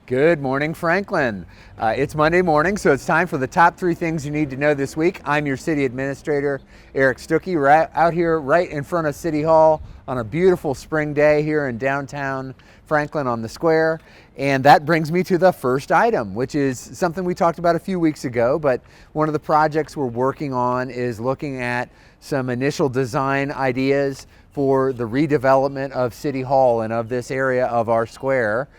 Good morning, Franklin. It's Monday morning, so it's time for the top 3 things you need to know this week. I'm your city administrator, Eric Stuckey, right out here right in front of City Hall on a beautiful spring day here in downtown Franklin on the square. And that brings me to the first item, which is something we talked about a few weeks ago, but one of the projects we're working on is looking at some initial design ideas for the redevelopment of City Hall and of this area of our square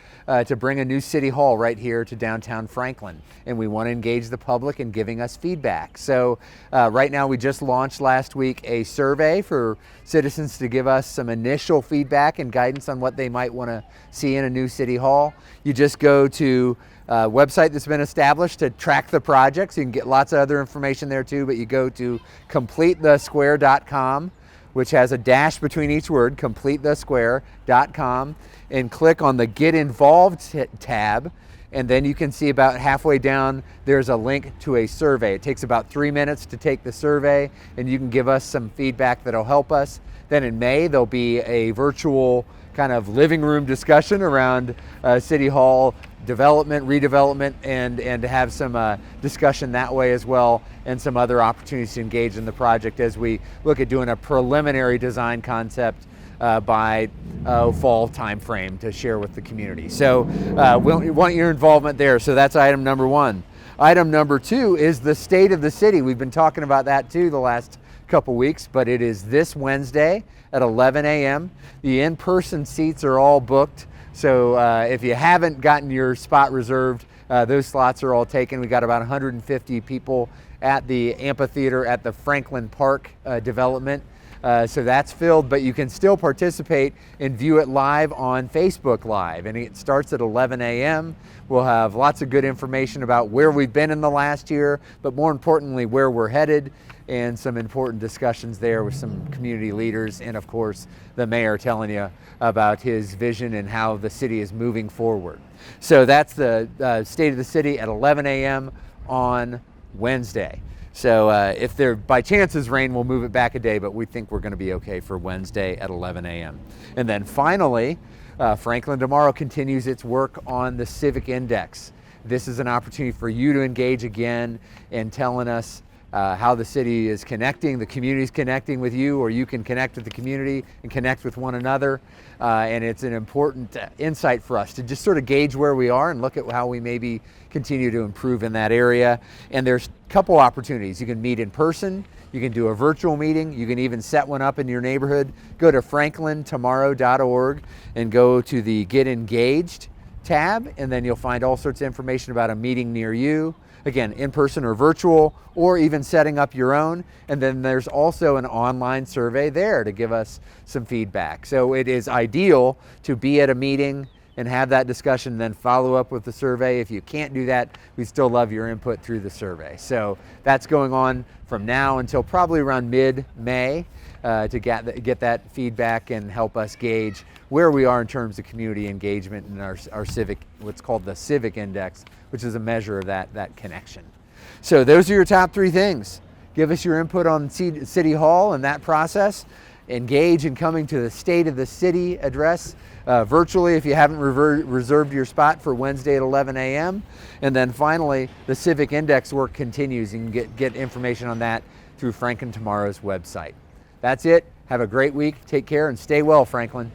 to bring a new City Hall right here to downtown Franklin. And we want to engage the public in giving us feedback. So right now we just launched last week a survey for citizens to give us some initial feedback and guidance on what they might want to see in a new City Hall. You just go to a website that's been established to track the projects. You can get lots of other information there too, but you go to completethesquare.com, which has a dash between each word, completethesquare.com, and click on the Get Involved tab, and then you can see about halfway down there's a link to a survey. It takes about 3 minutes to take the survey, and you can give us some feedback that'll help us. Then in May there'll be a virtual kind of living room discussion around City Hall development, redevelopment, and to have some discussion that way as well, and some other opportunities to engage in the project as we look at doing a preliminary design concept by fall time frame to share with the community. So we want your involvement there. So that's item number 1. Item number 2 is the state of the city. We've been talking about that too the last couple weeks, but it is this Wednesday at 11 a.m. The in-person seats are all booked. So if you haven't gotten your spot reserved, those slots are all taken. We got about 150 people at the amphitheater at the Franklin Park development. So that's filled, but you can still participate and view it live on Facebook Live. And it starts at 11 a.m. We'll have lots of good information about where we've been in the last year, but more importantly, where we're headed, and some important discussions there with some community leaders, and of course the mayor telling you about his vision and how the city is moving forward. So that's the state of the city at 11 a.m. on Wednesday. So if there by chance is rain, we'll move it back a day, but we think we're going to be okay for Wednesday at 11 a.m. And then finally, Franklin Tomorrow continues its work on the Civic Index. This is an opportunity for you to engage again in telling us how the city is connecting, the community is connecting with you, or you can connect with the community and connect with one another. And it's an important insight for us to just sort of gauge where we are and look at how we maybe continue to improve in that area. And there's a couple opportunities. You can meet in person, you can do a virtual meeting, you can even set one up in your neighborhood. Go to franklintomorrow.org and go to the Get Engaged tab, and then you'll find all sorts of information about a meeting near you. Again, in person or virtual, or even setting up your own. And then there's also an online survey there to give us some feedback. So it is ideal to be at a meeting and have that discussion, then follow up with the survey. If you can't do that, we still love your input through the survey. So that's going on from now until probably around mid-May to get that feedback and help us gauge where we are in terms of community engagement in our civic, what's called the Civic Index, which is a measure of that connection. So those are your top 3 things. Give us your input on City Hall and that process. Engage in coming to the State of the City address virtually if you haven't reserved your spot for Wednesday at 11 a.m. And then finally, the Civic Index work continues. You can get information on that through Franklin Tomorrow's website. That's it. Have a great week. Take care and stay well, Franklin.